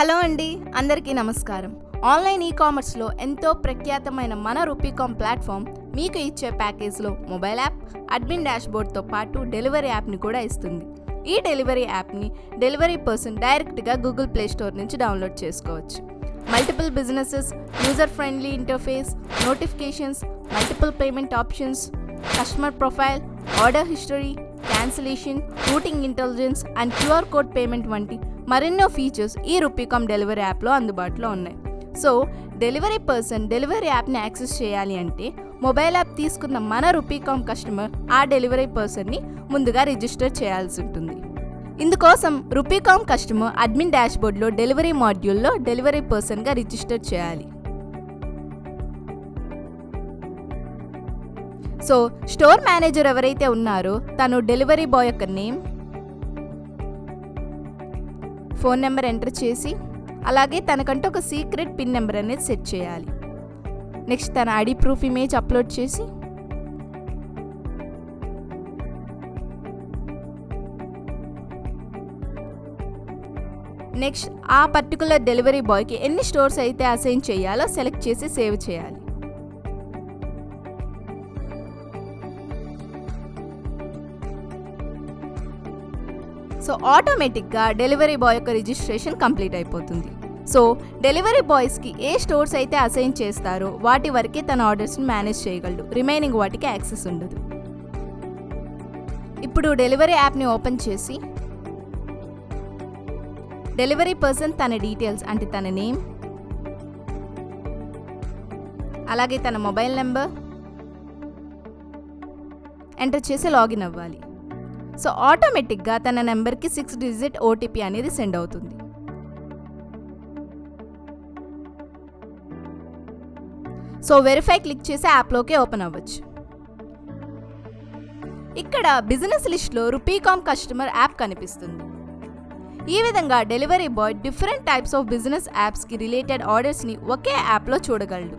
Hello అండి, అందరికీ నమస్కారం. ఆన్లైన్ ఈ-కామర్స్లో ఎంతో ప్రఖ్యాతమైన మన రూపీకామ్ ప్లాట్ఫామ్ మీకు ఇచ్చే ప్యాకేజ్లో మొబైల్ యాప్, అడ్మిన్ డాష్బోర్డ్తో పాటు డెలివరీ యాప్ని కూడా ఇస్తుంది. ఈ డెలివరీ యాప్ని డెలివరీ పర్సన్ డైరెక్ట్గా గూగుల్ ప్లే స్టోర్ నుంచి డౌన్లోడ్ చేసుకోవచ్చు. Multiple businesses, user friendly interface, notifications, multiple payment options, customer profile, order history, cancellation, routing intelligence and QR code payment వంటి మరెన్నో ఫీచర్స్ ఈ రూపీకామ్ డెలివరీ యాప్లో అందుబాటులో ఉన్నాయి. సో డెలివరీ పర్సన్ డెలివరీ యాప్ని access చేయాలి అంటే మొబైల్ యాప్ తీసుకున్న మన రూపీకామ్ కస్టమర్ ఆ డెలివరీ పర్సన్ని ముందుగా రిజిస్టర్ చేయాల్సి ఉంటుంది. ఇందుకోసం రూపీకామ్ కస్టమర్ అడ్మిన్ డాష్బోర్డ్లో డెలివరీ మాడ్యూల్లో డెలివరీ పర్సన్గా రిజిస్టర్ చేయాలి. సో స్టోర్ మేనేజర్ ఎవరైతే ఉన్నారో తను డెలివరీ బాయ్ యొక్క నేమ్, ఫోన్ నెంబర్ ఎంటర్ చేసి అలాగే తనకంటూ ఒక సీక్రెట్ పిన్ నెంబర్ అనేది సెట్ చేయాలి. నెక్స్ట్ తన ఐడి ప్రూఫ్ ఇమేజ్ అప్లోడ్ చేసి నెక్స్ట్ ఆ పర్టికులర్ డెలివరీ బాయ్కి ఎన్ని స్టోర్స్ అయితే అసైన్ చేయాలో సెలెక్ట్ చేసి సేవ్ చేయాలి. సో ఆటోమేటిక్గా డెలివరీ బాయ్ యొక్క రిజిస్ట్రేషన్ కంప్లీట్ అయిపోతుంది. సో డెలివరీ బాయ్స్కి ఏ స్టోర్స్ అయితే అసైన్ చేస్తారో వాటి వరకే తన ఆర్డర్స్ని మేనేజ్ చేయగలడు, రిమైనింగ్ వాటికి యాక్సెస్ ఉండదు. ఇప్పుడు డెలివరీ యాప్ని ఓపెన్ చేసి డెలివరీ పర్సన్ తన డీటెయిల్స్ అంటే తన నేమ్, అలాగే తన మొబైల్ నెంబర్ ఎంటర్ చేసి లాగిన్ అవ్వాలి. సో ఆటోమేటిక్గా తన నెంబర్కి 6 డిజిట్ ఓటీపీ అనేది సెండ్ అవుతుంది. సో వెరిఫై క్లిక్ చేసి యాప్లోకి ఓపెన్ అవ్వచ్చు. ఇక్కడ బిజినెస్ లిస్ట్లో రూపీకామ్ కస్టమర్ యాప్ కనిపిస్తుంది. ఈ విధంగా delivery boy different types of business యాప్స్కి రిలేటెడ్ ఆర్డర్స్ని ఒకే యాప్లో చూడగలడు.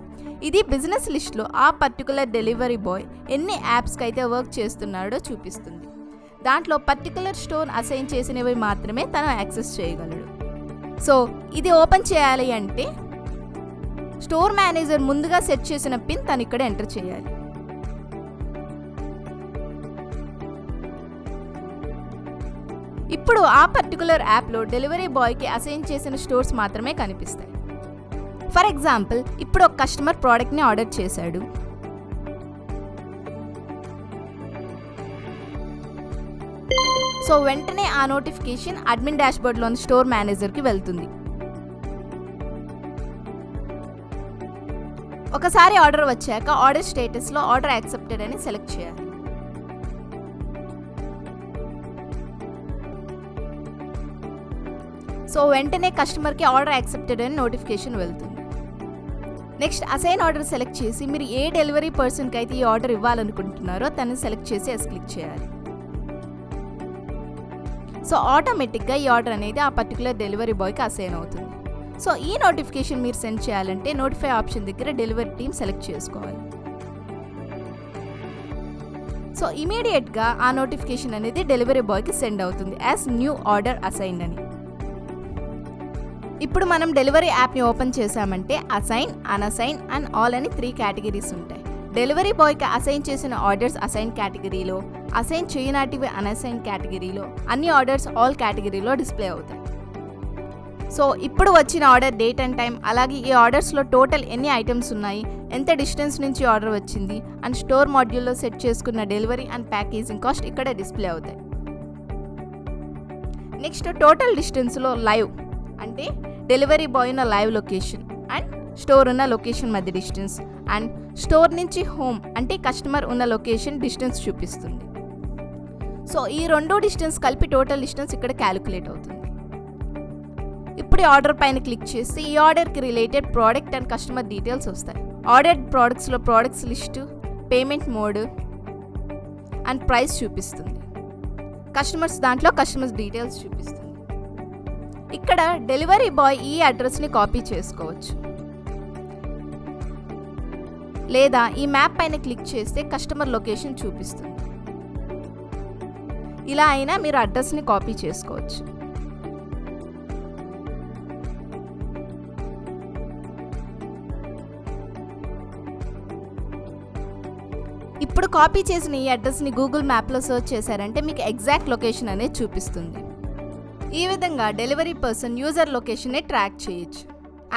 ఇది బిజినెస్ లిస్ట్లో ఆ పర్టికులర్ డెలివరీ బాయ్ ఎన్ని యాప్స్కి అయితే వర్క్ చేస్తున్నాడో చూపిస్తుంది. దాంట్లో పర్టికులర్ స్టోర్ అసైన్ చేసినవి మాత్రమే తను యాక్సెస్ చేయగలడు. సో ఇది ఓపెన్ చేయాలి అంటే స్టోర్ మేనేజర్ ముందుగా సెట్ చేసిన పిన్ తను ఇక్కడ ఎంటర్ చేయాలి. ఇప్పుడు ఆ పర్టికులర్ యాప్లో డెలివరీ బాయ్కి అసైన్ చేసిన స్టోర్స్ మాత్రమే కనిపిస్తాయి. ఫర్ ఎగ్జాంపుల్, ఇప్పుడు ఒక కస్టమర్ ప్రోడక్ట్ని ఆర్డర్ చేశాడు. సో వెంటనే ఆ నోటిఫికేషన్ అడ్మిన్ డాష్బోర్డ్లోని స్టోర్ మేనేజర్కి వెళ్తుంది. ఒకసారి ఆర్డర్ వచ్చాక ఆర్డర్ స్టేటస్లో ఆర్డర్ యాక్సెప్టెడ్ అని సెలెక్ట్ చేయాలి. సో వెంటనే కస్టమర్కి ఆర్డర్ యాక్సెప్టెడ్ అని నోటిఫికేషన్ వెళ్తుంది. నెక్స్ట్ అసైన్ ఆర్డర్ సెలెక్ట్ చేసి మీరు ఏ డెలివరీ పర్సన్కి అయితే ఈ ఆర్డర్ ఇవ్వాలనుకుంటున్నారో తను సెలెక్ట్ చేసి ఎస్ క్లిక్ చేయాలి. సో ఆటోమేటిక్గా ఈ ఆర్డర్ అనేది ఆ పర్టికులర్ డెలివరీ బాయ్కి అసైన్ అవుతుంది. సో ఈ నోటిఫికేషన్ మీరు సెండ్ చేయాలంటే నోటిఫై ఆప్షన్ దగ్గర డెలివరీ టీమ్ సెలెక్ట్ చేసుకోవాలి. సో ఇమీడియట్గా ఆ నోటిఫికేషన్ అనేది డెలివరీ బాయ్కి సెండ్ అవుతుంది యాజ్ న్యూ ఆర్డర్ అసైన్ అని. ఇప్పుడు మనం డెలివరీ యాప్ని ఓపెన్ చేసామంటే అసైన్, అన్అసైన్ అండ్ ఆల్ అని 3 కేటగిరీస్ ఉంటాయి. డెలివరీ బాయ్కి అసైన్ చేసిన ఆర్డర్స్ అసైన్ కేటగిరీలో, అసైన్ చేయనాటివి అన్అసైన్ కేటగిరీలో, అన్ని ఆర్డర్స్ ఆల్ కేటగిరీలో డిస్ప్లే అవుతాయి. సో ఇప్పుడు వచ్చిన ఆర్డర్ డేట్ అండ్ టైం, అలాగే ఈ ఆర్డర్స్లో టోటల్ ఎన్ని ఐటమ్స్ ఉన్నాయి, ఎంత డిస్టెన్స్ నుంచి ఆర్డర్ వచ్చింది అండ్ స్టోర్ మాడ్యూల్లో సెట్ చేసుకున్న డెలివరీ అండ్ ప్యాకేజింగ్ కాస్ట్ ఇక్కడ డిస్ప్లే అవుతాయి. నెక్స్ట్ టోటల్ డిస్టెన్స్లో లైవ్ అంటే డెలివరీ బాయ్ ఉన్న లైవ్ లొకేషన్ అండ్ స్టోర్ ఉన్న లొకేషన్ మధ్య డిస్టెన్స్ అండ్ స్టోర్ నుంచి హోమ్ అంటే కస్టమర్ ఉన్న లొకేషన్ డిస్టెన్స్ చూపిస్తుంది. సో ఈ 2 డిస్టెన్స్ కలిపి టోటల్ డిస్టెన్స్ ఇక్కడ క్యాలిక్యులేట్ అవుతుంది. ఇప్పుడు ఆర్డర్ పైన క్లిక్ చేసి ఈ ఆర్డర్కి related product and customer details వస్తాయి. ఆర్డర్డ్ ప్రోడక్ట్స్లో products list, payment mode and price చూపిస్తుంది. కస్టమర్స్ దాంట్లో కస్టమర్స్ డీటెయిల్స్ చూపిస్తుంది. ఇక్కడ డెలివరీ బాయ్ ఈ అడ్రస్ని కాపీ చేసుకోవచ్చు, లేదా ఈ మ్యాప్ పైన క్లిక్ చేస్తే కస్టమర్ లొకేషన్ చూపిస్తుంది. ఇలా అయినా మీరు అడ్రస్ని కాపీ చేసుకోవచ్చు. ఇప్పుడు కాపీ చేసిన ఈ అడ్రస్ని గూగుల్ మ్యాప్లో సెర్చ్ చేశారంటే మీకు ఎగ్జాక్ట్ లొకేషన్ అనేది చూపిస్తుంది. ఈ విధంగా డెలివరీ పర్సన్ యూజర్ లొకేషన్ని ట్రాక్ చేయొచ్చు.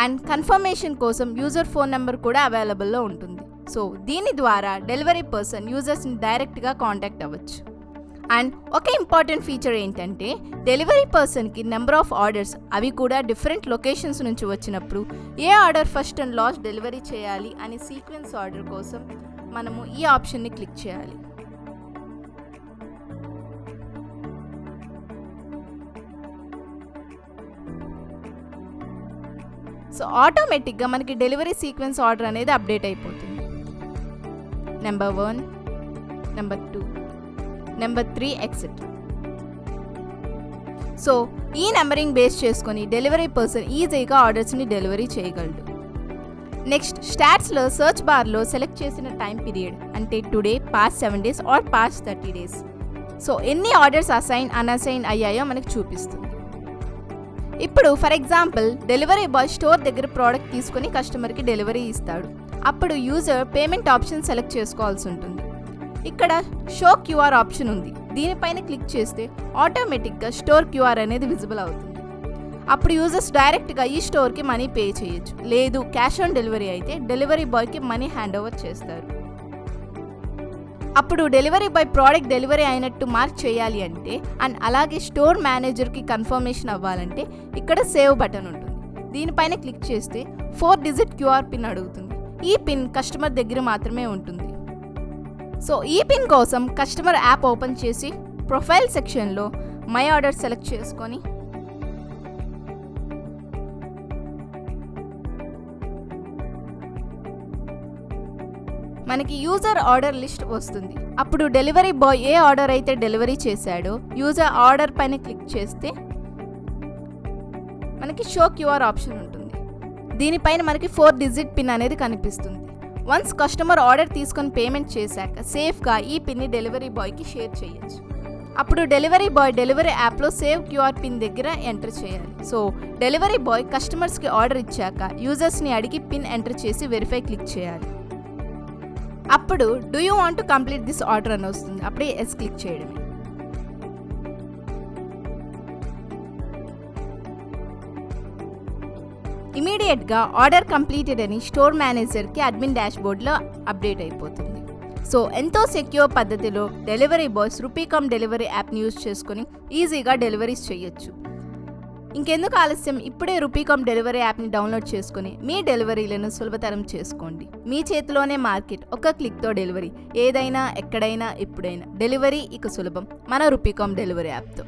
అండ్ కన్ఫర్మేషన్ కోసం యూజర్ ఫోన్ నెంబర్ కూడా అవైలబుల్లో ఉంటుంది. సో దీని ద్వారా డెలివరీ పర్సన్ యూజర్స్ని డైరెక్ట్గా కాంటాక్ట్ అవ్వచ్చు. అండ్ ఒక ఇంపార్టెంట్ ఫీచర్ ఏంటంటే డెలివరీ పర్సన్కి నెంబర్ ఆఫ్ ఆర్డర్స్ అవి కూడా డిఫరెంట్ లొకేషన్స్ నుంచి వచ్చినప్పుడు ఏ order first and last delivery చేయాలి అనే సీక్వెన్స్ ఆర్డర్ కోసం మనము ఈ ఆప్షన్ని క్లిక్ చేయాలి. సో ఆటోమేటిక్గా మనకి డెలివరీ సీక్వెన్స్ ఆర్డర్ అనేది అప్డేట్ అయిపోతుంది. Number 1, number 2, number 3 etcetera. So ఈ నెంబరింగ్ బేస్ చేసుకొని డెలివరీ పర్సన్ ఈజీగా ఆర్డర్స్ని డెలివరీ చేయగలడు. నెక్స్ట్ స్టాట్స్లో సర్చ్ బార్లో సెలెక్ట్ చేసిన టైం పీరియడ్ అంటే today, past 7 days or past 30 days. So ఎన్ని ఆర్డర్స్ అన్అసైన్ అయ్యాయో మనకు చూపిస్తుంది. ఇప్పుడు for example delivery boy store దగ్గర ప్రోడక్ట్ తీసుకొని కస్టమర్కి డెలివరీ ఇస్తాడు. అప్పుడు యూజర్ పేమెంట్ ఆప్షన్ సెలెక్ట్ చేసుకోవాల్సి ఉంటుంది. ఇక్కడ షో క్యూఆర్ ఆప్షన్ ఉంది. దీనిపైన క్లిక్ చేస్తే ఆటోమేటిక్గా స్టోర్ క్యూఆర్ అనేది విజిబుల్ అవుతుంది. అప్పుడు యూజర్స్ డైరెక్ట్గా ఈ స్టోర్కి మనీ పే చేయొచ్చు. లేదు క్యాష్ ఆన్ డెలివరీ అయితే డెలివరీ బాయ్కి మనీ హ్యాండ్ ఓవర్ చేస్తారు. అప్పుడు డెలివరీ బాయ్ ప్రోడక్ట్ డెలివరీ అయినట్టు మార్క్ చేయాలి అంటే అండ్ అలాగే స్టోర్ మేనేజర్కి కన్ఫర్మేషన్ అవ్వాలంటే ఇక్కడ సేవ్ బటన్ ఉంటుంది. దీనిపైన క్లిక్ చేస్తే 4 digit క్యూఆర్ పిన్ అడుగుతుంది. ఈ పిన్ కస్టమర్ దగ్గర మాత్రమే ఉంటుంది. సో ఈ పిన్ కోసం కస్టమర్ యాప్ ఓపెన్ చేసి ప్రొఫైల్ సెక్షన్లో మై ఆర్డర్ సెలెక్ట్ చేసుకొని మనకి యూజర్ ఆర్డర్ లిస్ట్ వస్తుంది. అప్పుడు డెలివరీ బాయ్ ఏ ఆర్డర్ అయితే డెలివరీ చేశాడో యూజర్ ఆర్డర్ పైన క్లిక్ చేస్తే మనకి షో క్యూఆర్ ఆప్షన్ ఉంటుంది. దీనిపైన మనకి 4 digit పిన్ అనేది కనిపిస్తుంది. వన్స్ కస్టమర్ ఆర్డర్ తీసుకొని పేమెంట్ చేశాక సేఫ్గా ఈ పిన్ని డెలివరీ బాయ్కి షేర్ చేయొచ్చు. అప్పుడు డెలివరీ బాయ్ డెలివరీ యాప్లో సేవ్ క్యూఆర్ పిన్ దగ్గర ఎంటర్ చేయాలి. సో డెలివరీ బాయ్ కస్టమర్స్కి ఆర్డర్ ఇచ్చాక యూజర్స్ని అడిగి పిన్ ఎంటర్ చేసి వెరిఫై క్లిక్ చేయాలి. అప్పుడు do you want to complete this order అని వస్తుంది. అప్పుడే ఎస్ క్లిక్ చేయడమే. ఇమీడియట్గా ఆర్డర్ కంప్లీటెడ్ అని స్టోర్ మేనేజర్కి అడ్మిన్ డాష్బోర్డ్లో అప్డేట్ అయిపోతుంది. సో ఎంతో సెక్యూర్ పద్ధతిలో డెలివరీ బాయ్స్ రూపీకామ్ డెలివరీ యాప్ని యూజ్ చేసుకొని ఈజీగా డెలివరీస్ చేయొచ్చు. ఇంకెందుకు ఆలస్యం, ఇప్పుడే రూపీకామ్ డెలివరీ యాప్ని డౌన్లోడ్ చేసుకుని మీ డెలివరీలను సులభతరం చేసుకోండి. మీ చేతిలోనే మార్కెట్, ఒక క్లిక్తో డెలివరీ. ఏదైనా ఎక్కడైనా ఎప్పుడైనా డెలివరీ ఇక సులభం మన రూపీకామ్ డెలివరీ యాప్తో.